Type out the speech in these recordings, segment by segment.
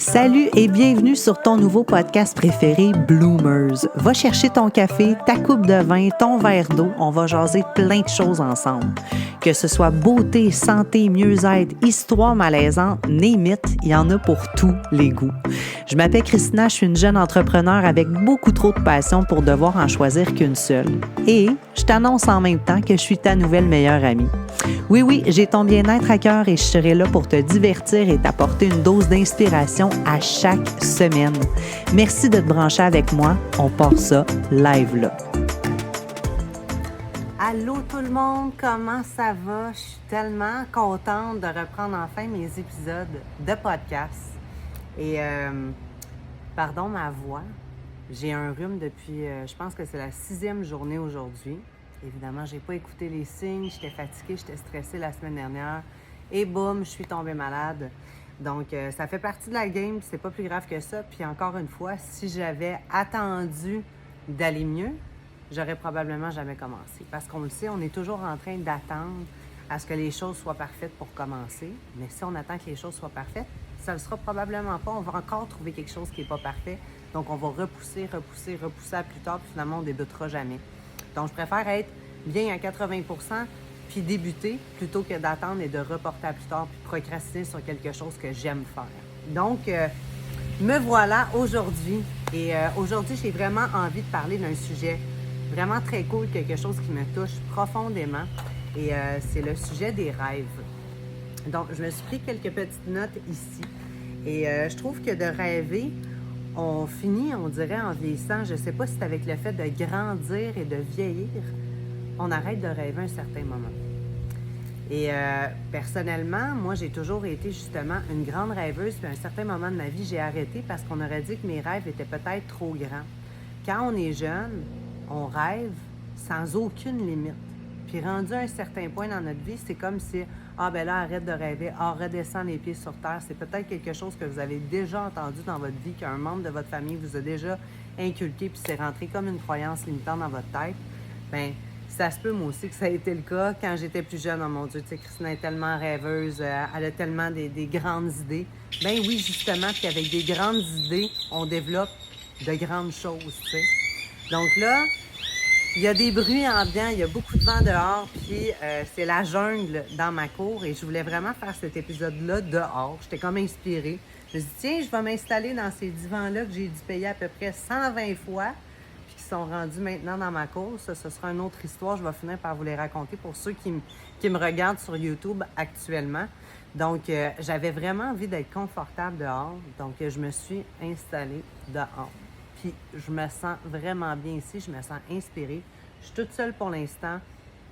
Salut et bienvenue sur ton nouveau podcast préféré, Bloomers. Va chercher ton café, ta coupe de vin, ton verre d'eau. On va jaser plein de choses ensemble. Que ce soit beauté, santé, mieux-être, histoire malaisante, name it, il y en a pour tous les goûts. Je m'appelle Christina, je suis une jeune entrepreneure avec beaucoup trop de passion pour devoir en choisir qu'une seule. Et je t'annonce en même temps que je suis ta nouvelle meilleure amie. Oui, j'ai ton bien-être à cœur et je serai là pour te divertir et t'apporter une dose d'inspiration à chaque semaine. Merci de te brancher avec moi. On part ça live là. Allô tout le monde, comment ça va? Je suis tellement contente de reprendre enfin mes épisodes de podcast. Et pardon ma voix, j'ai un rhume depuis, je pense que c'est la 6e journée aujourd'hui. Évidemment, j'ai pas écouté les signes, j'étais fatiguée, j'étais stressée la semaine dernière. Et boum, je suis tombée malade. Donc, ça fait partie de la game, c'est pas plus grave que ça. Puis encore une fois, si j'avais attendu d'aller mieux, j'aurais probablement jamais commencé. Parce qu'on le sait, on est toujours en train d'attendre à ce que les choses soient parfaites pour commencer. Mais si on attend que les choses soient parfaites, ça ne le sera probablement pas. On va encore trouver quelque chose qui n'est pas parfait. Donc, on va repousser à plus tard, puis finalement, on ne débutera jamais. Donc, je préfère être bien à 80 % puis débuter plutôt que d'attendre et de reporter à plus tard puis procrastiner sur quelque chose que j'aime faire. Donc, me voilà aujourd'hui. Et aujourd'hui, j'ai vraiment envie de parler d'un sujet vraiment très cool, quelque chose qui me touche profondément. Et c'est le sujet des rêves. Donc, je me suis pris quelques petites notes ici. Et je trouve que de rêver, on finit, on dirait, en vieillissant. Je ne sais pas si c'est avec le fait de grandir et de vieillir, on arrête de rêver à un certain moment. Et personnellement, moi, j'ai toujours été justement une grande rêveuse. Puis à un certain moment de ma vie, j'ai arrêté parce qu'on aurait dit que mes rêves étaient peut-être trop grands. Quand on est jeune, on rêve sans aucune limite. Puis rendu à un certain point dans notre vie, c'est comme si, ben là, arrête de rêver, redescends les pieds sur terre. C'est peut-être quelque chose que vous avez déjà entendu dans votre vie, qu'un membre de votre famille vous a déjà inculqué, puis c'est rentré comme une croyance limitante dans votre tête. Bien, ça se peut, moi aussi, que ça a été le cas quand j'étais plus jeune. Oh mon Dieu, tu sais, Christina est tellement rêveuse, elle a tellement des grandes idées. Ben oui, justement, puis avec des grandes idées, on développe de grandes choses, tu sais. Donc là, il y a des bruits ambiants, il y a beaucoup de vent dehors, puis c'est la jungle dans ma cour et je voulais vraiment faire cet épisode-là dehors. J'étais comme inspirée. Je me suis dit, tiens, je vais m'installer dans ces divans-là que j'ai dû payer à peu près 120 fois, puis qui sont rendus maintenant dans ma cour. Ça, ce sera une autre histoire. Je vais finir par vous les raconter pour ceux qui me regardent sur YouTube actuellement. Donc, j'avais vraiment envie d'être confortable dehors. Donc, je me suis installée dehors. Puis je me sens vraiment bien ici, je me sens inspirée. Je suis toute seule pour l'instant.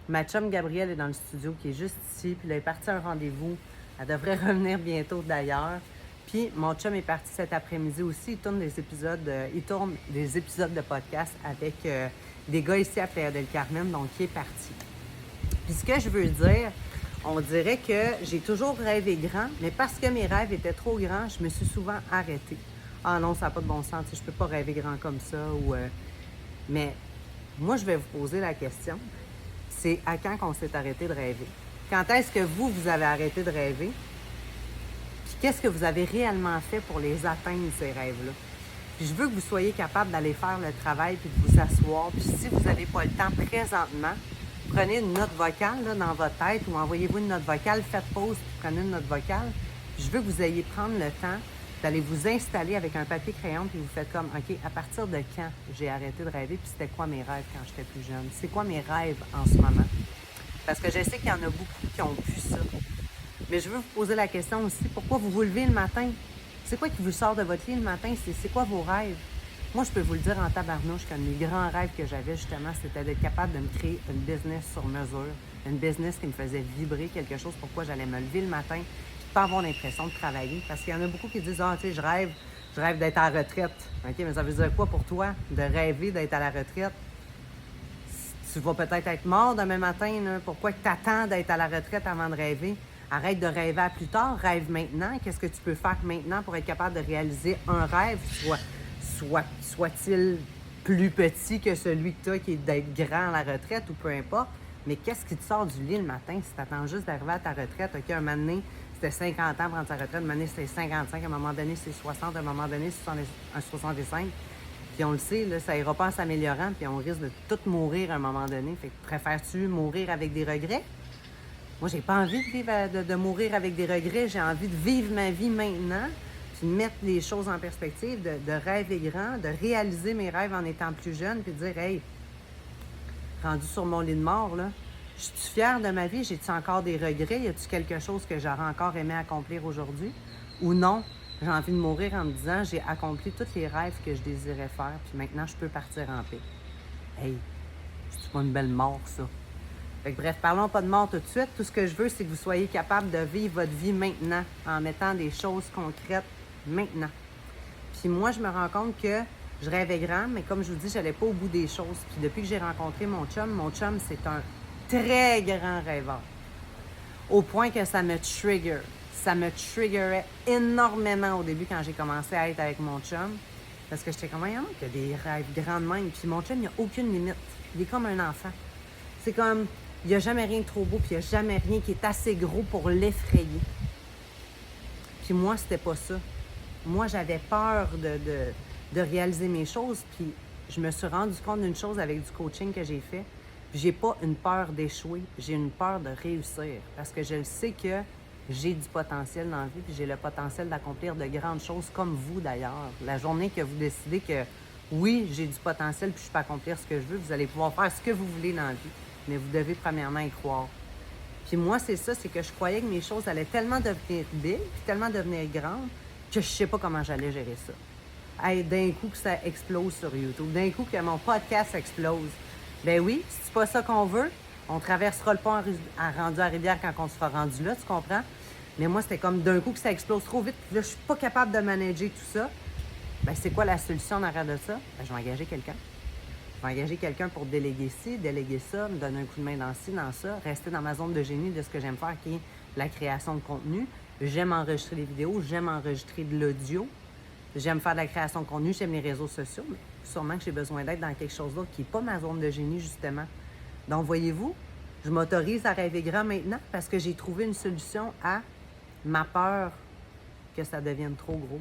Ma chum Gabrielle est dans le studio qui est juste ici. Puis là, elle est partie à un rendez-vous. Elle devrait revenir bientôt d'ailleurs. Puis mon chum est parti cet après-midi aussi. Il tourne des épisodes de podcast avec des gars ici à Playa del Carmen, donc il est parti. Puis ce que je veux dire, on dirait que j'ai toujours rêvé grand, mais parce que mes rêves étaient trop grands, je me suis souvent arrêtée. Ah non, ça n'a pas de bon sens, je ne peux pas rêver grand comme ça. Mais moi, je vais vous poser la question, c'est à quand qu'on s'est arrêté de rêver? Quand est-ce que vous avez arrêté de rêver? Puis qu'est-ce que vous avez réellement fait pour les atteindre, ces rêves-là? Puis je veux que vous soyez capable d'aller faire le travail puis de vous asseoir. Puis si vous n'avez pas le temps présentement, prenez une note vocale là, dans votre tête ou envoyez-vous une note vocale, faites pause puis prenez une note vocale. Puis je veux que vous ayez prendre le temps d'aller vous installer avec un papier crayon puis vous faites comme, OK, à partir de quand j'ai arrêté de rêver puis c'était quoi mes rêves quand j'étais plus jeune? C'est quoi mes rêves en ce moment? Parce que je sais qu'il y en a beaucoup qui ont pu ça. Mais je veux vous poser la question aussi, pourquoi vous vous levez le matin? C'est quoi qui vous sort de votre lit le matin? C'est quoi vos rêves? Moi, je peux vous le dire en tabarnouche qu'un de mes grands rêves que j'avais justement, c'était d'être capable de me créer une business sur mesure, une business qui me faisait vibrer, quelque chose pourquoi j'allais me lever le matin, pas avoir l'impression de travailler. Parce qu'il y en a beaucoup qui disent, tu sais, je rêve d'être à la retraite. OK, mais ça veut dire quoi pour toi, de rêver d'être à la retraite? Tu vas peut-être être mort demain matin, là. Pourquoi tu attends d'être à la retraite avant de rêver? Arrête de rêver à plus tard, rêve maintenant. Qu'est-ce que tu peux faire maintenant pour être capable de réaliser un rêve, soit-il plus petit que celui que tu as, qui est d'être grand à la retraite ou peu importe. Mais qu'est-ce qui te sort du lit le matin si tu attends juste d'arriver à ta retraite? OK, un moment donné, c'était 50 ans prendre sa retraite. À un moment donné, c'était 55. À un moment donné, c'est 60. À un moment donné, c'est 65. Puis on le sait, là, ça ira pas en s'améliorant, puis on risque de tout mourir à un moment donné. Fait que préfères-tu mourir avec des regrets? Moi, j'ai pas envie de vivre, de mourir avec des regrets. J'ai envie de vivre ma vie maintenant, puis de mettre les choses en perspective, de rêver grand, de réaliser mes rêves en étant plus jeune, puis de dire, hey, rendu sur mon lit de mort, là, je suis fière de ma vie? J'ai-tu encore des regrets? Y a-tu quelque chose que j'aurais encore aimé accomplir aujourd'hui? Ou non? J'ai envie de mourir en me disant, j'ai accompli tous les rêves que je désirais faire, puis maintenant, je peux partir en paix. Hey, c'est pas une belle mort, ça? Fait que bref, parlons pas de mort tout de suite. Tout ce que je veux, c'est que vous soyez capable de vivre votre vie maintenant, en mettant des choses concrètes maintenant. Puis moi, je me rends compte que je rêvais grand, mais comme je vous dis, j'allais pas au bout des choses. Puis depuis que j'ai rencontré mon chum, c'est un très grand rêveur. Au point que ça me trigger. Ça me triggerait énormément au début quand j'ai commencé à être avec mon chum. Parce que j'étais comme, voyons, qu'il y a des rêves grands de même. Puis mon chum, il n'y a aucune limite. Il est comme un enfant. C'est comme, il n'y a jamais rien de trop beau, puis il n'y a jamais rien qui est assez gros pour l'effrayer. Puis moi, c'était pas ça. Moi, j'avais peur de réaliser mes choses, puis je me suis rendu compte d'une chose avec du coaching que j'ai fait. J'ai pas une peur d'échouer, j'ai une peur de réussir. Parce que je sais que j'ai du potentiel dans la vie, puis j'ai le potentiel d'accomplir de grandes choses, comme vous d'ailleurs. La journée que vous décidez que oui, j'ai du potentiel, puis je peux accomplir ce que je veux, vous allez pouvoir faire ce que vous voulez dans la vie. Mais vous devez premièrement y croire. Puis moi, c'est ça, c'est que je croyais que mes choses allaient tellement devenir big, puis tellement devenir grandes, que je sais pas comment j'allais gérer ça. Hey, d'un coup que ça explose sur YouTube, d'un coup que mon podcast explose. Ben oui, c'est pas ça qu'on veut. On traversera le pont rendu à Rivière quand on sera rendu là, tu comprends? Mais moi, c'était comme d'un coup que ça explose trop vite, puis là, je suis pas capable de manager tout ça. Ben c'est quoi la solution en arrière de ça? Ben je vais engager quelqu'un. Je vais engager quelqu'un pour déléguer ci, déléguer ça, me donner un coup de main dans ci, dans ça, rester dans ma zone de génie de ce que j'aime faire, qui est la création de contenu. J'aime enregistrer des vidéos, j'aime enregistrer de l'audio, j'aime faire de la création de contenu, j'aime les réseaux sociaux, mais sûrement que j'ai besoin d'être dans quelque chose d'autre qui n'est pas ma zone de génie, justement. Donc, voyez-vous, je m'autorise à rêver grand maintenant parce que j'ai trouvé une solution à ma peur que ça devienne trop gros,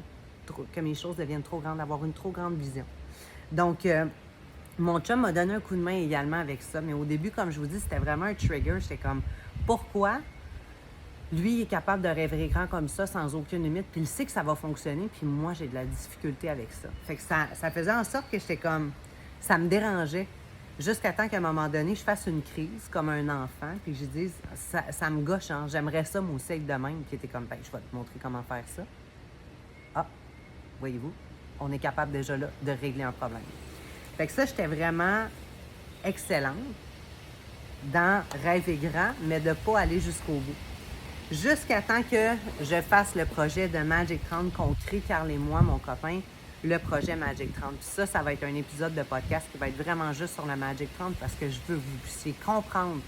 que mes choses deviennent trop grandes, d'avoir une trop grande vision. Donc, mon chum m'a donné un coup de main également avec ça, mais au début, comme je vous dis, c'était vraiment un trigger. J'étais comme, pourquoi lui il est capable de rêver grand comme ça sans aucune limite, puis il sait que ça va fonctionner, puis moi, j'ai de la difficulté avec ça. Fait que ça faisait en sorte que j'étais comme, ça me dérangeait, jusqu'à temps qu'à un moment donné, je fasse une crise comme un enfant, puis que je dise, ça me gâche, hein, j'aimerais ça, moi aussi, être de même, qui était comme, ben, je vais te montrer comment faire ça. Ah, voyez-vous, on est capable déjà là de régler un problème. Fait que ça, j'étais vraiment excellente dans rêver grand, mais de ne pas aller jusqu'au bout. Jusqu'à temps que je fasse le projet de Magic 30 qu'on crée, Carl et moi, mon copain, le projet Magic 30. Puis ça va être un épisode de podcast qui va être vraiment juste sur la Magic 30 parce que je veux que vous puissiez comprendre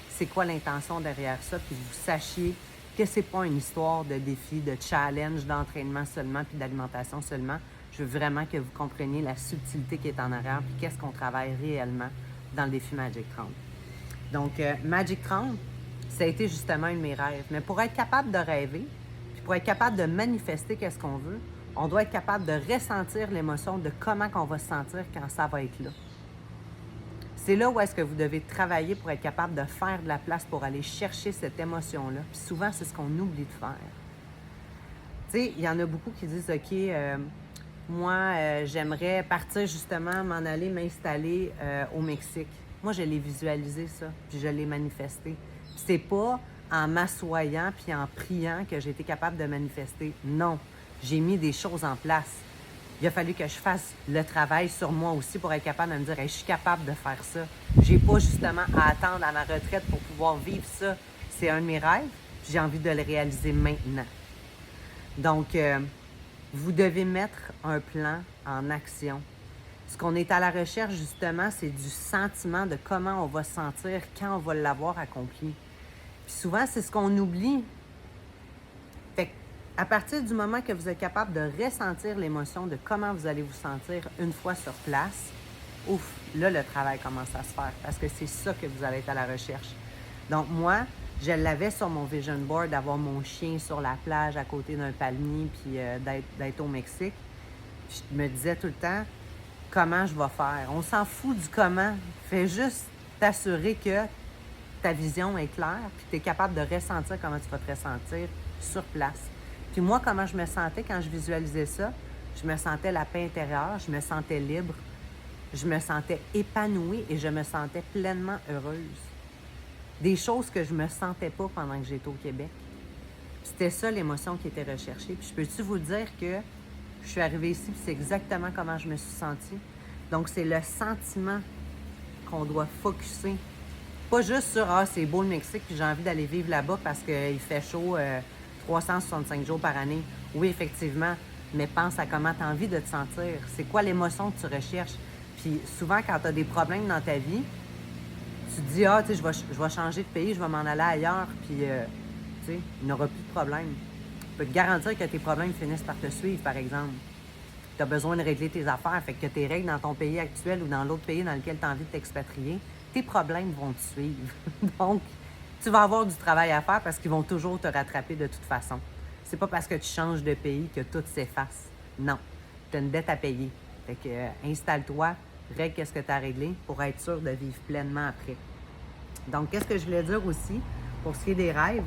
c'est quoi l'intention derrière ça, puis que vous sachiez que c'est pas une histoire de défi, de challenge, d'entraînement seulement, puis d'alimentation seulement. Je veux vraiment que vous compreniez la subtilité qui est en arrière, puis qu'est-ce qu'on travaille réellement dans le défi Magic 30. Donc, Magic 30, ça a été justement un de mes rêves. Mais pour être capable de rêver, puis pour être capable de manifester qu'est-ce qu'on veut, on doit être capable de ressentir l'émotion de comment on va se sentir quand ça va être là. C'est là où est-ce que vous devez travailler pour être capable de faire de la place pour aller chercher cette émotion-là. Puis souvent, c'est ce qu'on oublie de faire. Tu sais, il y en a beaucoup qui disent, OK, moi, j'aimerais partir justement, m'en aller m'installer au Mexique. Moi, je l'ai visualisé ça, puis je l'ai manifesté. Puis c'est pas en m'assoyant puis en priant que j'ai été capable de manifester. Non, j'ai mis des choses en place. Il a fallu que je fasse le travail sur moi aussi pour être capable de me dire hey, je suis capable de faire ça. J'ai pas justement à attendre à ma retraite pour pouvoir vivre ça. C'est un de mes rêves, puis j'ai envie de le réaliser maintenant. Donc, vous devez mettre un plan en action. Ce qu'on est à la recherche, justement, c'est du sentiment de comment on va se sentir quand on va l'avoir accompli. Puis souvent, c'est ce qu'on oublie. Fait qu'à partir du moment que vous êtes capable de ressentir l'émotion de comment vous allez vous sentir une fois sur place, ouf, là, le travail commence à se faire parce que c'est ça que vous allez être à la recherche. Donc, moi, Je l'avais sur mon vision board d'avoir mon chien sur la plage à côté d'un palmier puis d'être au Mexique. Puis je me disais tout le temps, comment je vais faire? On s'en fout du comment. Fais juste t'assurer que ta vision est claire puis tu es capable de ressentir comment tu vas te ressentir sur place. Puis moi, comment je me sentais quand je visualisais ça? Je me sentais la paix intérieure, je me sentais libre, je me sentais épanouie et je me sentais pleinement heureuse. Des choses que je me sentais pas pendant que j'étais au Québec. Puis c'était ça l'émotion qui était recherchée. Puis je peux-tu vous dire que je suis arrivée ici, puis c'est exactement comment je me suis sentie. Donc c'est le sentiment qu'on doit focusser. Pas juste sur « Ah, c'est beau le Mexique, puis j'ai envie d'aller vivre là-bas parce qu'il fait chaud 365 jours par année. » Oui, effectivement, mais pense à comment tu as envie de te sentir. C'est quoi l'émotion que tu recherches? Puis souvent, quand tu as des problèmes dans ta vie, tu te dis « Ah, tu sais, je vais changer de pays, je vais m'en aller ailleurs, puis tu sais, il n'y aura plus de problème. » Je peux te garantir que tes problèmes finissent par te suivre, par exemple. Tu as besoin de régler tes affaires, fait que tes règles dans ton pays actuel ou dans l'autre pays dans lequel tu as envie de t'expatrier, tes problèmes vont te suivre. Donc, tu vas avoir du travail à faire parce qu'ils vont toujours te rattraper de toute façon. C'est pas parce que tu changes de pays que tout s'efface. Non. Tu as une dette à payer. Fait que installe-toi, règle qu'est-ce que tu as réglé pour être sûr de vivre pleinement après. Donc, qu'est-ce que je voulais dire aussi pour ce qui est des rêves?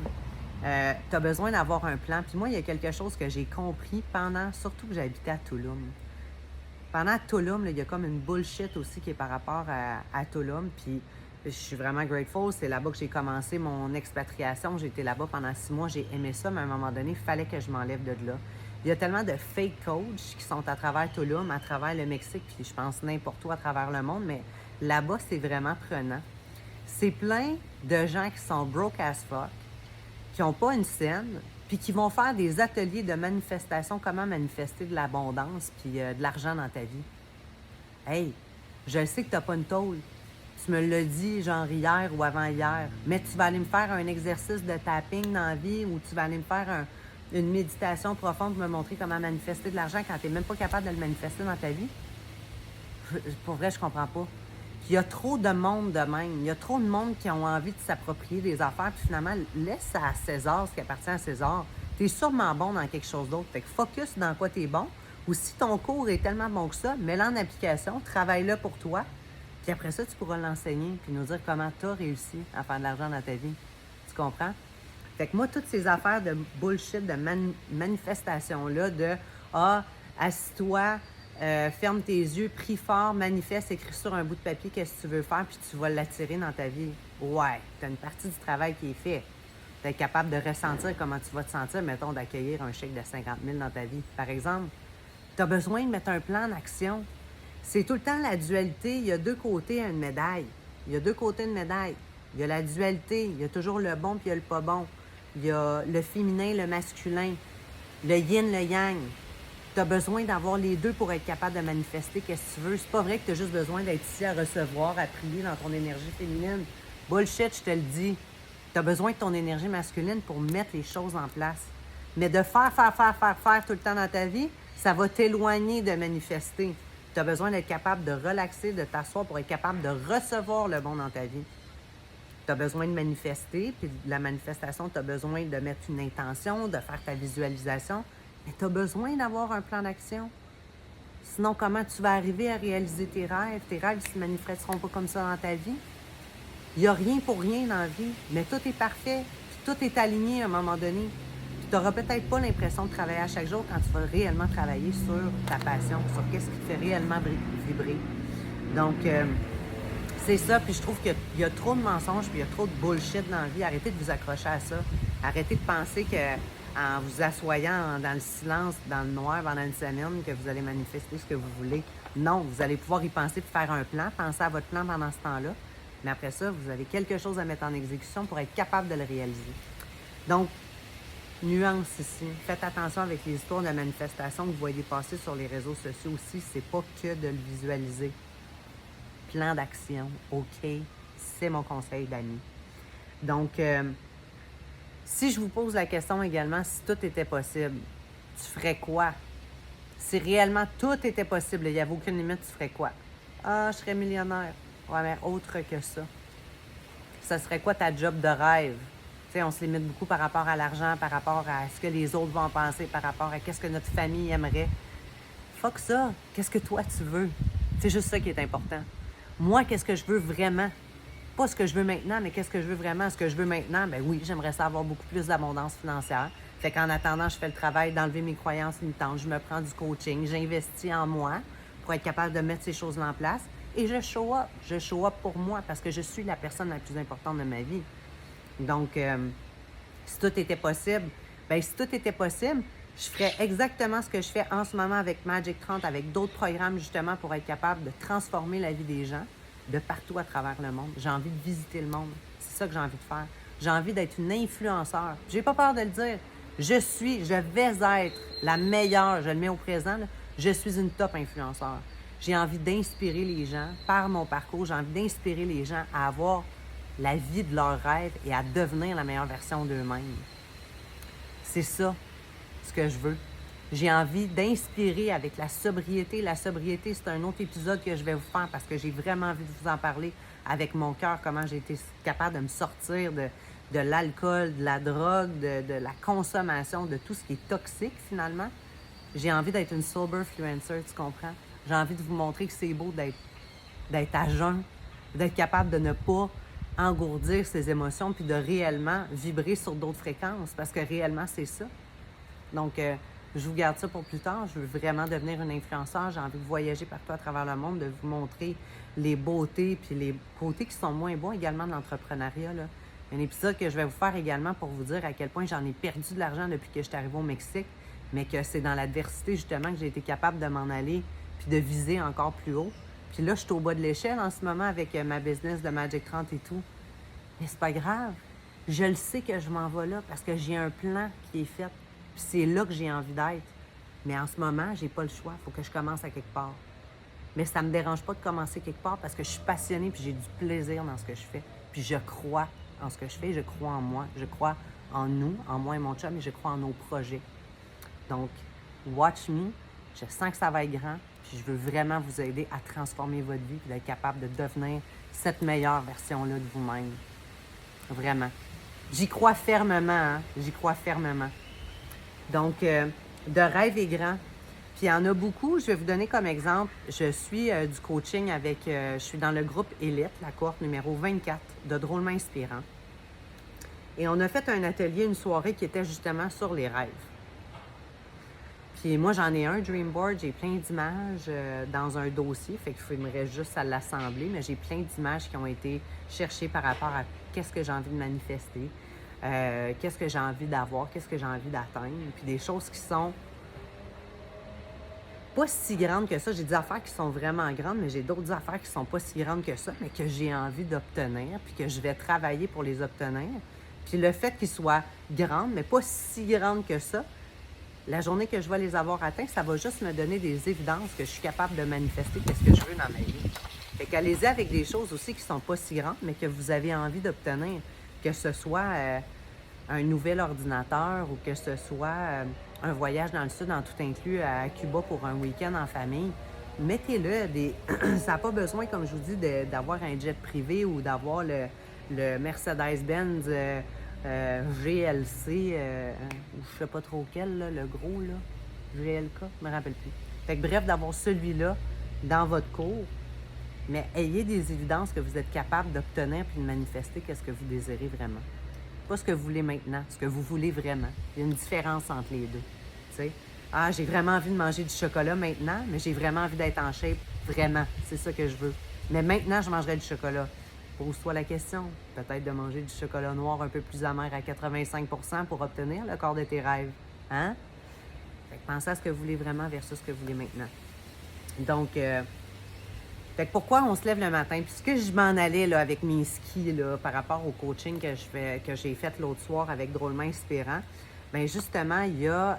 Tu as besoin d'avoir un plan. Puis moi, il y a quelque chose que j'ai compris surtout que j'habitais à Tulum. Pendant Tulum, là, il y a comme une bullshit aussi qui est par rapport à Tulum. Puis je suis vraiment grateful. C'est là-bas que j'ai commencé mon expatriation. J'ai été là-bas pendant 6 mois. J'ai aimé ça, mais à un moment donné, il fallait que je m'enlève de là. Il y a tellement de fake coachs qui sont à travers Tulum, à travers le Mexique, puis je pense n'importe où à travers le monde, mais là-bas, c'est vraiment prenant. C'est plein de gens qui sont broke as fuck, qui n'ont pas une scène, puis qui vont faire des ateliers de manifestation, comment manifester de l'abondance puis de l'argent dans ta vie. Hey, je sais que tu n'as pas une tôle. Tu me l'as dit, genre hier ou avant-hier, mais tu vas aller me faire un exercice de tapping dans la vie ou tu vas aller me faire une méditation profonde pour me montrer comment manifester de l'argent quand tu n'es même pas capable de le manifester dans ta vie? Pour vrai, je comprends pas. Il y a trop de monde de même. Il y a trop de monde qui ont envie de s'approprier des affaires. Puis finalement, laisse à César ce qui appartient à César. Tu es sûrement bon dans quelque chose d'autre. Fait que focus dans quoi tu es bon. Ou si ton cours est tellement bon que ça, mets-le en application, travaille-le pour toi. Puis après ça, tu pourras l'enseigner puis nous dire comment tu as réussi à faire de l'argent dans ta vie. Tu comprends? Fait que moi, toutes ces affaires de bullshit, de manifestation-là, de « Ah, assis-toi, ferme tes yeux, prie fort, manifeste, écris sur un bout de papier qu'est-ce que tu veux faire, puis tu vas l'attirer dans ta vie. » Ouais, tu as une partie du travail qui est fait. Tu es capable de ressentir comment tu vas te sentir, mettons, d'accueillir un chèque de 50 000 dans ta vie. Par exemple, tu as besoin de mettre un plan d'action. C'est tout le temps la dualité. Il y a 2 côtés à une médaille. Il y a 2 côtés de médaille. Il y a la dualité. Il y a toujours le bon puis il y a le pas bon. Il y a le féminin, le masculin. Le yin, le yang. Tu as besoin d'avoir les 2 pour être capable de manifester qu'est-ce que tu veux. C'est pas vrai que tu as juste besoin d'être ici à recevoir, à prier dans ton énergie féminine. Bullshit, je te le dis. Tu as besoin de ton énergie masculine pour mettre les choses en place. Mais de faire tout le temps dans ta vie, ça va t'éloigner de manifester. Tu as besoin d'être capable de relaxer, de t'asseoir pour être capable de recevoir le bon dans ta vie. Tu as besoin de manifester, puis de la manifestation, tu as besoin de mettre une intention, de faire ta visualisation. Mais tu as besoin d'avoir un plan d'action. Sinon, comment tu vas arriver à réaliser tes rêves? Tes rêves ne se manifesteront pas comme ça dans ta vie. Il n'y a rien pour rien dans la vie, mais tout est parfait, puis tout est aligné à un moment donné. Puis tu n'auras peut-être pas l'impression de travailler à chaque jour quand tu vas réellement travailler sur ta passion, sur qu'est-ce qui te fait réellement vibrer. Donc, c'est ça, puis je trouve qu'il y a trop de mensonges, puis il y a trop de bullshit dans la vie. Arrêtez de vous accrocher à ça. Arrêtez de penser qu'en vous assoyant dans le silence, dans le noir pendant une semaine, que vous allez manifester ce que vous voulez. Non, vous allez pouvoir y penser puis faire un plan, penser à votre plan pendant ce temps-là. Mais après ça, vous avez quelque chose à mettre en exécution pour être capable de le réaliser. Donc, nuance ici. Faites attention avec les histoires de manifestation que vous voyez passer sur les réseaux sociaux aussi. C'est pas que de le visualiser. Plan d'action, OK? C'est mon conseil d'amis. Donc, si je vous pose la question également, si tout était possible, tu ferais quoi? Si réellement tout était possible, il n'y avait aucune limite, tu ferais quoi? Ah, je serais millionnaire. Ouais, mais autre que ça. Ça serait quoi ta job de rêve? sais, on se limite beaucoup par rapport à l'argent, par rapport à ce que les autres vont en penser, par rapport à qu'est-ce que notre famille aimerait. Fuck ça. Qu'est-ce que toi, tu veux? C'est juste ça qui est important. Moi, qu'est-ce que je veux vraiment? Pas ce que je veux maintenant, mais qu'est-ce que je veux vraiment? Ce que je veux maintenant, ben oui, j'aimerais ça avoir beaucoup plus d'abondance financière. Fait qu'en attendant, je fais le travail d'enlever mes croyances limitantes. Je me prends du coaching. J'investis en moi pour être capable de mettre ces choses-là en place. Et je show up. Je show up pour moi parce que je suis la personne la plus importante de ma vie. Donc, si tout était possible, je ferais exactement ce que je fais en ce moment avec Magic 30, avec d'autres programmes justement pour être capable de transformer la vie des gens de partout à travers le monde. J'ai envie de visiter le monde. C'est ça que j'ai envie de faire. J'ai envie d'être une influenceur. J'ai pas peur de le dire. Je vais être la meilleure, je le mets au présent, là, je suis une top influenceur. J'ai envie d'inspirer les gens par mon parcours. J'ai envie d'inspirer les gens à avoir la vie de leurs rêves et à devenir la meilleure version d'eux-mêmes. C'est ça, ce que je veux. J'ai envie d'inspirer avec la sobriété. La sobriété, c'est un autre épisode que je vais vous faire parce que j'ai vraiment envie de vous en parler avec mon cœur, comment j'ai été capable de me sortir de l'alcool, de la drogue, de la consommation, de tout ce qui est toxique finalement. J'ai envie d'être une sober-fluencer, tu comprends? J'ai envie de vous montrer que c'est beau d'être à jeun, d'être capable de ne pas engourdir ses émotions puis de réellement vibrer sur d'autres fréquences parce que réellement, c'est ça. Donc, je vous garde ça pour plus tard. Je veux vraiment devenir une influenceur. J'ai envie de voyager partout à travers le monde, de vous montrer les beautés puis les côtés qui sont moins bons également de l'entrepreneuriat, là. Un épisode que je vais vous faire également pour vous dire à quel point j'en ai perdu de l'argent depuis que je suis arrivée au Mexique, mais que c'est dans l'adversité justement que j'ai été capable de m'en aller puis de viser encore plus haut. Puis là, je suis au bas de l'échelle en ce moment avec ma business de Magic 30 et tout. Mais c'est pas grave. Je le sais que je m'en vais là parce que j'ai un plan qui est fait. Puis c'est là que j'ai envie d'être. Mais en ce moment, j'ai pas le choix. Il faut que je commence à quelque part. Mais ça me dérange pas de commencer quelque part parce que je suis passionnée puis j'ai du plaisir dans ce que je fais. Puis je crois en ce que je fais. Je crois en moi. Je crois en nous, en moi et mon chum, et je crois en nos projets. Donc, watch me. Je sens que ça va être grand. Puis je veux vraiment vous aider à transformer votre vie et d'être capable de devenir cette meilleure version-là de vous-même. Vraiment. J'y crois fermement, hein? J'y crois fermement. Donc, de rêve est grand. Puis il y en a beaucoup. Je vais vous donner comme exemple, je suis du coaching avec, je suis dans le groupe Élite, la cohorte numéro 24 de Drôlement Inspirant. Et on a fait un atelier, une soirée qui était justement sur les rêves. Puis moi, j'en ai un Dream Board, j'ai plein d'images dans un dossier, fait qu'il me reste juste à l'assembler, mais j'ai plein d'images qui ont été cherchées par rapport à qu'est-ce que j'ai envie de manifester, qu'est-ce que j'ai envie d'avoir, qu'est-ce que j'ai envie d'atteindre, puis des choses qui sont pas si grandes que ça. J'ai des affaires qui sont vraiment grandes, mais j'ai d'autres affaires qui sont pas si grandes que ça, mais que j'ai envie d'obtenir, puis que je vais travailler pour les obtenir. Puis le fait qu'ils soient grandes, mais pas si grandes que ça, la journée que je vais les avoir atteints, ça va juste me donner des évidences que je suis capable de manifester qu'est-ce que je veux dans ma vie. Fait qu'allez-y avec des choses aussi qui sont pas si grandes, mais que vous avez envie d'obtenir. Que ce soit un nouvel ordinateur ou que ce soit un voyage dans le sud en tout inclus à Cuba pour un week-end en famille. Mettez-le. Ça n'a pas besoin, comme je vous dis, d'avoir un jet privé ou d'avoir le Mercedes-Benz GLC, ou je sais pas trop quel, là, le gros, là, GLK, je me rappelle plus. Fait que bref, d'avoir celui-là dans votre cours, mais ayez des évidences que vous êtes capable d'obtenir puis de manifester qu'est-ce que vous désirez vraiment. Pas ce que vous voulez maintenant, ce que vous voulez vraiment. Il y a une différence entre les deux. Tu sais, ah, j'ai vraiment envie de manger du chocolat maintenant, mais j'ai vraiment envie d'être en shape. Vraiment, c'est ça que je veux. Mais maintenant, je mangerai du chocolat. Pose-toi la question, peut-être de manger du chocolat noir un peu plus amer à 85% pour obtenir le corps de tes rêves. Hein? Fait que pensez à ce que vous voulez vraiment versus ce que vous voulez maintenant. Donc, fait que pourquoi on se lève le matin? Puisque je m'en allais là, avec mes skis là, par rapport au coaching que j'ai fait l'autre soir avec Drôlement Inspirant, bien justement, il y a...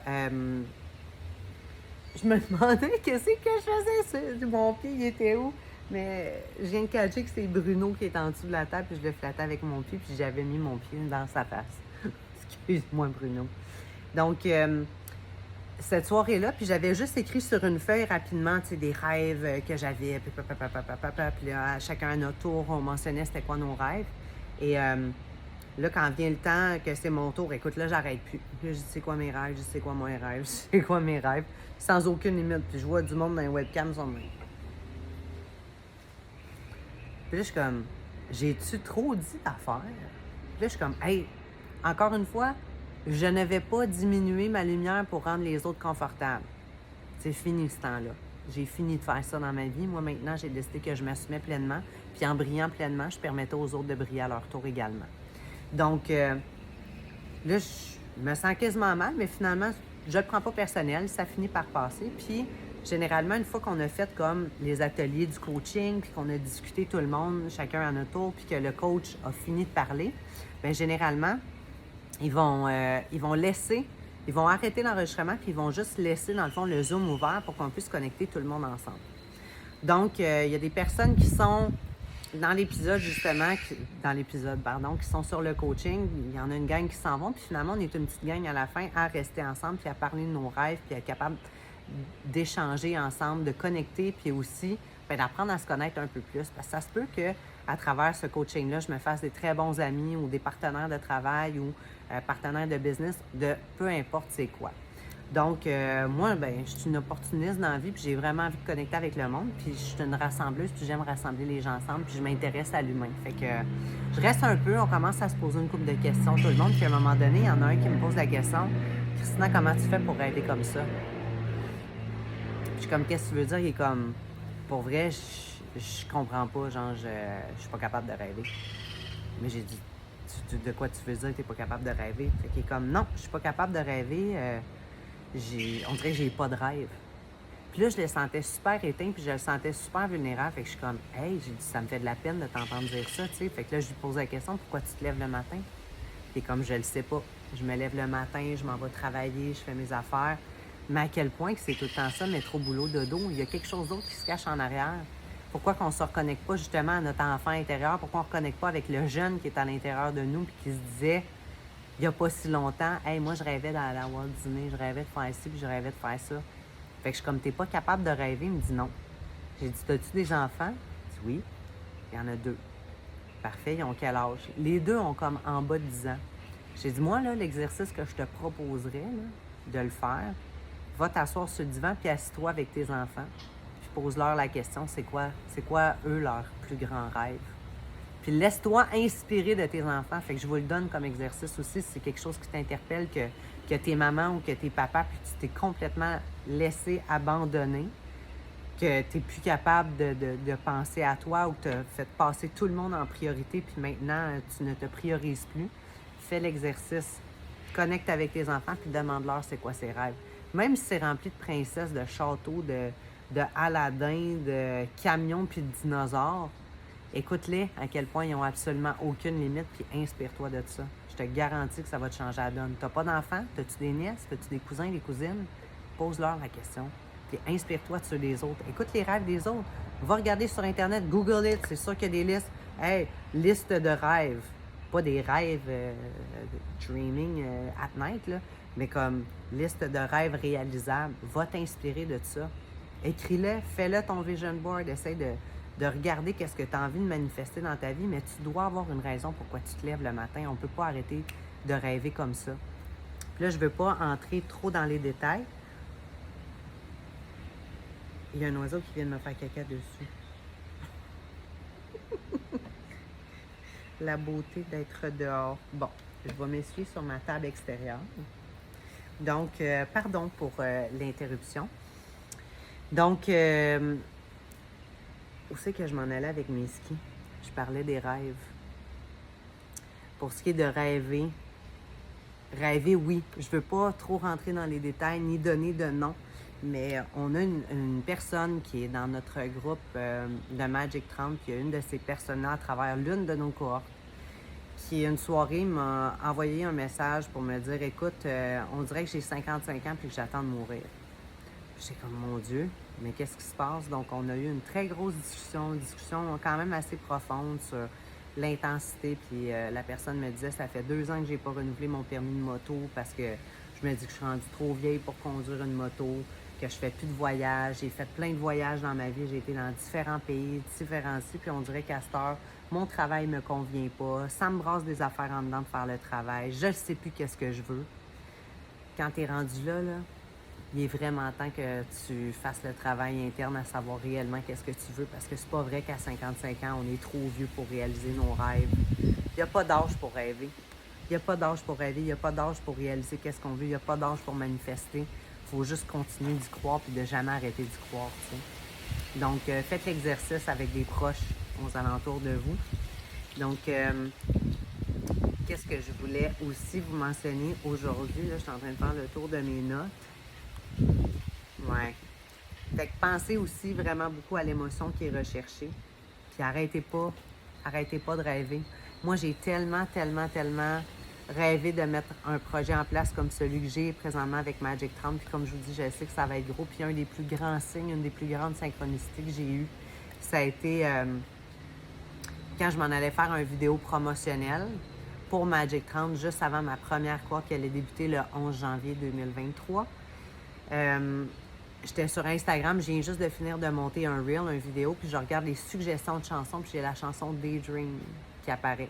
je me demandais qu'est-ce que je faisais. Mon pied, il était où? Mais je viens de catcher que c'est Bruno qui est en dessous de la table, puis je le flattais avec mon pied, puis j'avais mis mon pied dans sa face. Excuse-moi, Bruno. Donc, cette soirée-là, puis j'avais juste écrit sur une feuille rapidement, tu sais, des rêves que j'avais, puis là, chacun à notre tour, on mentionnait c'était quoi nos rêves. Et Là, quand vient le temps que c'est mon tour, écoute, là, j'arrête plus. Là, je dis, c'est quoi mes rêves, je sais quoi mes rêves, je sais quoi mes rêves, sans aucune limite. Puis je vois du monde dans les webcams, sont de même. Puis là, je suis comme, j'ai-tu trop dit d'affaires? Puis là, je suis comme, hey, encore une fois, je ne vais pas diminuer ma lumière pour rendre les autres confortables. C'est fini ce temps-là. J'ai fini de faire ça dans ma vie. Moi, maintenant, j'ai décidé que je m'assumais pleinement. Puis en brillant pleinement, je permettais aux autres de briller à leur tour également. Donc, là, je me sens quasiment mal, mais finalement, je ne le prends pas personnel. Ça finit par passer. Puis, généralement, une fois qu'on a fait comme les ateliers du coaching, puis qu'on a discuté tout le monde, chacun à notre tour, puis que le coach a fini de parler, bien, généralement, ils vont arrêter l'enregistrement, puis ils vont juste laisser, dans le fond, le Zoom ouvert pour qu'on puisse connecter tout le monde ensemble. Donc, il y a des personnes qui sont dans l'épisode, justement, qui sont sur le coaching. Il y en a une gang qui s'en vont, puis finalement, on est une petite gang à la fin à rester ensemble, puis à parler de nos rêves, puis à être capable d'échanger ensemble, de connecter, puis aussi d'apprendre à se connaître un peu plus. Parce que ça se peut qu'à travers ce coaching-là, je me fasse des très bons amis ou des partenaires de travail ou partenaires de business, de peu importe c'est quoi. Donc, moi, je suis une opportuniste dans la vie, puis j'ai vraiment envie de connecter avec le monde, puis je suis une rassembleuse, puis j'aime rassembler les gens ensemble, puis je m'intéresse à l'humain. Fait que je reste un peu, on commence à se poser une couple de questions, tout le monde, puis à un moment donné, il y en a un qui me pose la question, « Christina, comment tu fais pour rêver comme ça? » Je suis comme, « Qu'est-ce que tu veux dire? » Il est comme, « Pour vrai, je comprends pas, genre, je suis pas capable de rêver. » Mais j'ai dit, « De quoi tu veux dire que t'es pas capable de rêver? » Fait qu'il est comme, « Non, je suis pas capable de rêver. On dirait que j'ai pas de rêve. » Puis là, je le sentais super éteint, puis je le sentais super vulnérable. Fait que je suis comme, hey, j'ai dit, ça me fait de la peine de t'entendre dire ça, tu sais. Fait que là, je lui pose la question, pourquoi tu te lèves le matin? Puis comme, je le sais pas. Je me lève le matin, je m'en vais travailler, je fais mes affaires. Mais à quel point que c'est tout le temps ça, mettre au boulot dodo? Il y a quelque chose d'autre qui se cache en arrière. Pourquoi qu'on ne se reconnecte pas justement à notre enfant intérieur? Pourquoi on ne reconnecte pas avec le jeune qui est à l'intérieur de nous puis qui se disait, il n'y a pas si longtemps, hey, moi, je rêvais d'aller à Walt Disney, je rêvais de faire ci, puis je rêvais de faire ça. Fait que je suis comme, t'es pas capable de rêver? Il me dit non. J'ai dit, t'as-tu des enfants? Il dit oui. Il y en a 2. Parfait, ils ont quel âge? Les 2 ont comme en bas de 10 ans. J'ai dit, moi, là, l'exercice que je te proposerais, là, de le faire, va t'asseoir sur le divan, puis assis-toi avec tes enfants, puis pose-leur la question, c'est quoi, eux, leur plus grand rêve? Puis laisse-toi inspirer de tes enfants. Fait que je vous le donne comme exercice aussi, si c'est quelque chose qui t'interpelle, que t'es maman ou que t'es papa, puis tu t'es complètement laissé abandonner, que tu n'es plus capable de penser à toi ou que tu as fait passer tout le monde en priorité, puis maintenant, tu ne te priorises plus. Fais l'exercice. Connecte avec tes enfants, puis demande-leur c'est quoi ses rêves. Même si c'est rempli de princesses, de châteaux, de Aladdin, de camions, puis de dinosaures, écoute-les à quel point ils n'ont absolument aucune limite, puis inspire-toi de ça. Je te garantis que ça va te changer la donne. T'as pas d'enfants? T'as-tu des nièces? T'as-tu des cousins, des cousines? Pose-leur la question. Puis inspire-toi de ceux des autres. Écoute les rêves des autres. Va regarder sur Internet, Google it, c'est sûr qu'il y a des listes. Hey, liste de rêves. Pas des rêves dreaming at night, là, mais comme liste de rêves réalisables. Va t'inspirer de ça. Écris-le, fais-le ton vision board, essaie de regarder qu'est-ce que tu as envie de manifester dans ta vie, mais tu dois avoir une raison pourquoi tu te lèves le matin. On ne peut pas arrêter de rêver comme ça. Puis là, je ne veux pas entrer trop dans les détails. Il y a un oiseau qui vient de me faire caca dessus. La beauté d'être dehors. Bon, je vais m'essuyer sur ma table extérieure. Donc, pardon pour l'interruption. Donc, où c'est que je m'en allais avec mes skis? Je parlais des rêves. Pour ce qui est de rêver, oui. Je ne veux pas trop rentrer dans les détails ni donner de nom, mais on a une personne qui est dans notre groupe de Magic 30, puis il y a une de ces personnes-là à travers l'une de nos cohortes, qui une soirée m'a envoyé un message pour me dire, écoute, on dirait que j'ai 55 ans puis que j'attends de mourir. J'étais comme, mon Dieu, mais qu'est-ce qui se passe? Donc, on a eu une très grosse discussion quand même assez profonde sur l'intensité. Puis la personne me disait, ça fait 2 ans que j'ai pas renouvelé mon permis de moto parce que je me dis que je suis rendue trop vieille pour conduire une moto. que je fais plus de voyages. J'ai fait plein de voyages dans ma vie. J'ai été dans différents pays, différents sites. Puis on dirait qu'à cette heure, mon travail me convient pas. Ça me brasse des affaires en dedans de faire le travail. Je ne sais plus qu'est-ce que je veux. Quand tu es rendu là, il est vraiment temps que tu fasses le travail interne à savoir réellement qu'est-ce que tu veux. Parce que c'est pas vrai qu'à 55 ans, on est trop vieux pour réaliser nos rêves. Il n'y a pas d'âge pour rêver. Il n'y a pas d'âge pour rêver. Il n'y a pas d'âge pour réaliser qu'est-ce qu'on veut. Il n'y a pas d'âge pour manifester. Il faut juste continuer d'y croire et de jamais arrêter d'y croire. T'sais. Donc, faites l'exercice avec des proches aux alentours de vous. Donc, qu'est-ce que je voulais aussi vous mentionner aujourd'hui? Là, je suis en train de faire le tour de mes notes. Ouais. Fait que pensez aussi vraiment beaucoup à l'émotion qui est recherchée. Puis arrêtez pas de rêver. Moi, j'ai tellement rêvé de mettre un projet en place comme celui que j'ai présentement avec Magic 30. Puis comme je vous dis, je sais que ça va être gros. Puis un des plus grands signes, une des plus grandes synchronicités que j'ai eues, ça a été quand je m'en allais faire une vidéo promotionnelle pour Magic 30, juste avant ma première cour qui allait débuter le 11 janvier 2023. J'étais sur Instagram, je viens juste de finir de monter un reel, une vidéo, puis je regarde les suggestions de chansons, puis j'ai la chanson Daydream qui apparaît.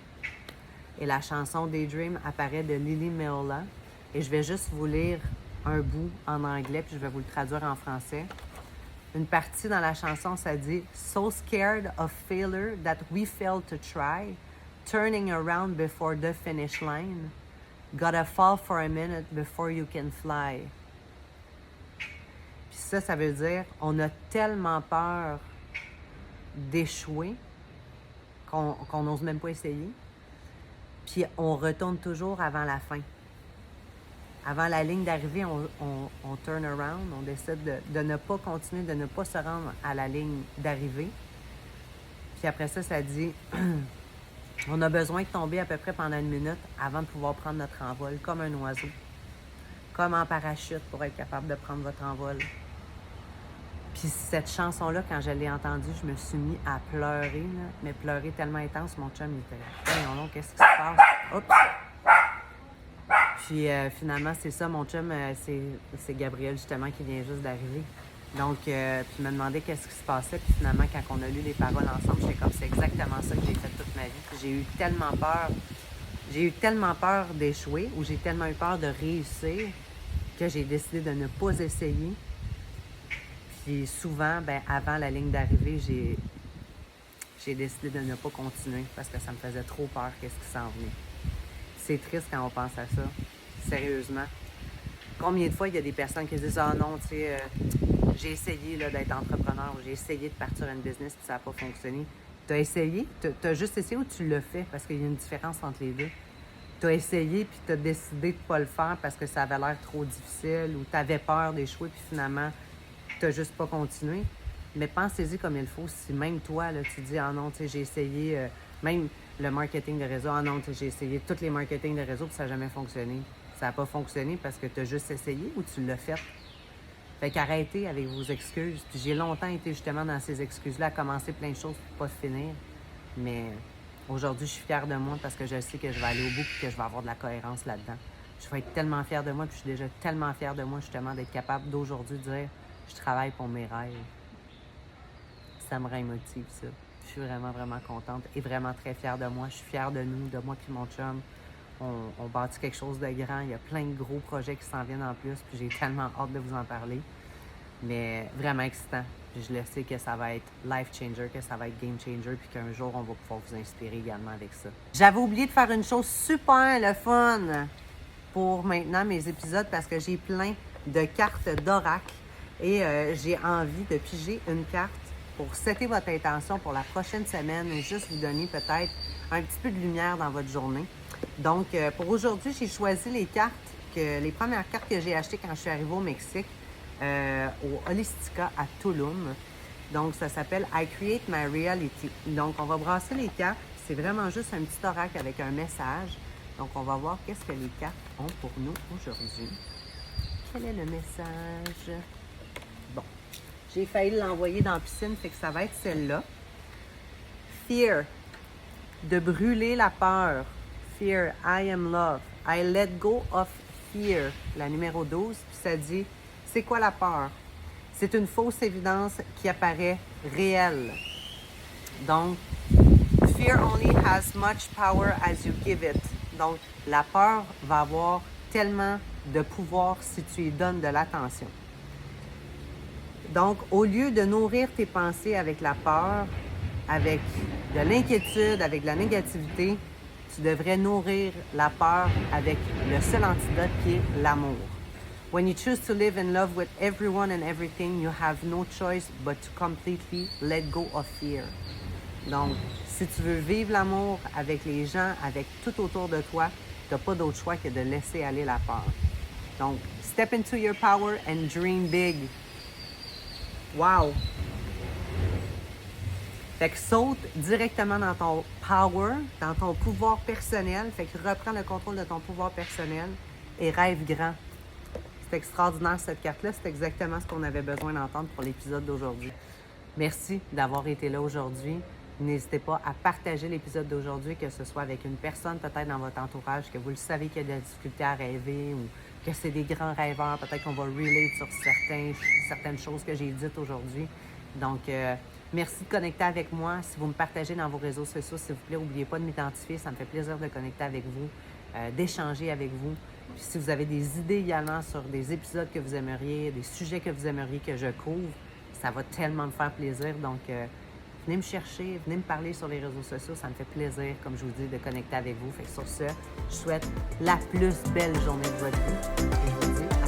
Et la chanson Daydream apparaît de Lily Meola. Et je vais juste vous lire un bout en anglais, puis je vais vous le traduire en français. Une partie dans la chanson, ça dit « So scared of failure that we failed to try, turning around before the finish line. Gotta fall for a minute before you can fly. » Puis ça veut dire on a tellement peur d'échouer qu'on n'ose même pas essayer. Puis on retourne toujours avant la fin. Avant la ligne d'arrivée, on turn around, on décide de ne pas continuer, de ne pas se rendre à la ligne d'arrivée. Puis après ça, ça dit on a besoin de tomber à peu près pendant une minute avant de pouvoir prendre notre envol, comme un oiseau. Comme en parachute pour être capable de prendre votre envol. Puis cette chanson-là, quand je l'ai entendue, je me suis mis à pleurer, là, mais pleurer tellement intense, mon chum, il était là. Voyons donc, qu'est-ce qui se passe? Oups! Puis finalement, c'est ça, mon chum, c'est Gabriel, justement, qui vient juste d'arriver. Donc, puis il m'a demandé qu'est-ce qui se passait. Puis finalement, quand on a lu les paroles ensemble, j'étais comme, c'est exactement ça que j'ai fait toute ma vie. Puis j'ai eu tellement peur d'échouer, ou j'ai tellement eu peur de réussir, que j'ai décidé de ne pas essayer. Puis souvent, avant la ligne d'arrivée, j'ai décidé de ne pas continuer parce que ça me faisait trop peur qu'est-ce qui s'en venait. C'est triste quand on pense à ça, sérieusement. Combien de fois il y a des personnes qui disent « Ah non, tu sais, j'ai essayé là, d'être entrepreneur ou j'ai essayé de partir une business puis ça n'a pas fonctionné. » Tu as essayé? Tu as juste essayé ou tu l'as fait? Parce qu'il y a une différence entre les deux. Tu as essayé puis tu as décidé de ne pas le faire parce que ça avait l'air trop difficile ou tu avais peur d'échouer puis finalement, tu n'as juste pas continué. Mais pensez-y comme il faut. Si même toi, là, tu dis « Ah non, tu sais, j'ai essayé même le marketing de réseau. Ah non, tu sais, j'ai essayé tous les marketing de réseau puis ça n'a jamais fonctionné. » Ça n'a pas fonctionné parce que tu as juste essayé ou tu l'as fait. Fait qu'arrêtez avec vos excuses. Puis j'ai longtemps été justement dans ces excuses-là, à commencer plein de choses pour pas finir. Mais aujourd'hui, je suis fière de moi parce que je sais que je vais aller au bout et que je vais avoir de la cohérence là-dedans. Je vais être tellement fière de moi puis je suis déjà tellement fière de moi justement d'être capable d'aujourd'hui dire je travaille pour mes rêves. Ça me rend émotive, ça. Je suis vraiment, vraiment contente et vraiment très fière de moi. Je suis fière de nous, de moi et mon chum. On bâtit quelque chose de grand. Il y a plein de gros projets qui s'en viennent en plus. Puis j'ai tellement hâte de vous en parler. Mais vraiment excitant. Puis je le sais que ça va être life changer, que ça va être game changer. Puis qu'un jour, on va pouvoir vous inspirer également avec ça. J'avais oublié de faire une chose super le fun pour maintenant mes épisodes parce que j'ai plein de cartes d'oracle. Et j'ai envie de piger une carte pour setter votre intention pour la prochaine semaine ou juste vous donner peut-être un petit peu de lumière dans votre journée. Donc, pour aujourd'hui, j'ai choisi les premières cartes que j'ai achetées quand je suis arrivée au Mexique, au Holistica à Tulum. Donc, ça s'appelle « I Create My Reality ». Donc, on va brasser les cartes. C'est vraiment juste un petit oracle avec un message. Donc, on va voir qu'est-ce que les cartes ont pour nous aujourd'hui. Quel est le message? Bon, j'ai failli l'envoyer dans la piscine, fait que ça va être celle-là. Fear, de brûler la peur. Fear, I am love. I let go of fear. La numéro 12, puis ça dit, c'est quoi la peur? C'est une fausse évidence qui apparaît réelle. Donc, fear only has much power as you give it. Donc, la peur va avoir tellement de pouvoir si tu lui donnes de l'attention. Donc, au lieu de nourrir tes pensées avec la peur, avec de l'inquiétude, avec de la négativité, tu devrais nourrir la peur avec le seul antidote qui est l'amour. When you choose to live in love with everyone and everything, you have no choice but to completely let go of fear. Donc, si tu veux vivre l'amour avec les gens, avec tout autour de toi, tu n'as pas d'autre choix que de laisser aller la peur. Donc, step into your power and dream big. Wow! Fait que saute directement dans ton power, dans ton pouvoir personnel. Fait que reprends le contrôle de ton pouvoir personnel et rêve grand. C'est extraordinaire cette carte-là. C'est exactement ce qu'on avait besoin d'entendre pour l'épisode d'aujourd'hui. Merci d'avoir été là aujourd'hui. N'hésitez pas à partager l'épisode d'aujourd'hui, que ce soit avec une personne peut-être dans votre entourage, que vous le savez qu'il y a de la difficulté à rêver ou que c'est des grands rêveurs. Peut-être qu'on va relate sur certaines choses que j'ai dites aujourd'hui. Donc, merci de connecter avec moi. Si vous me partagez dans vos réseaux sociaux, s'il vous plaît, n'oubliez pas de m'identifier. Ça me fait plaisir de connecter avec vous, d'échanger avec vous. Puis si vous avez des idées également sur des épisodes que vous aimeriez, des sujets que vous aimeriez que je couvre, ça va tellement me faire plaisir. Donc, venez me chercher, venez me parler sur les réseaux sociaux. Ça me fait plaisir, comme je vous dis, de connecter avec vous. Fait que sur ce, je souhaite la plus belle journée de votre vie. Et je vous dis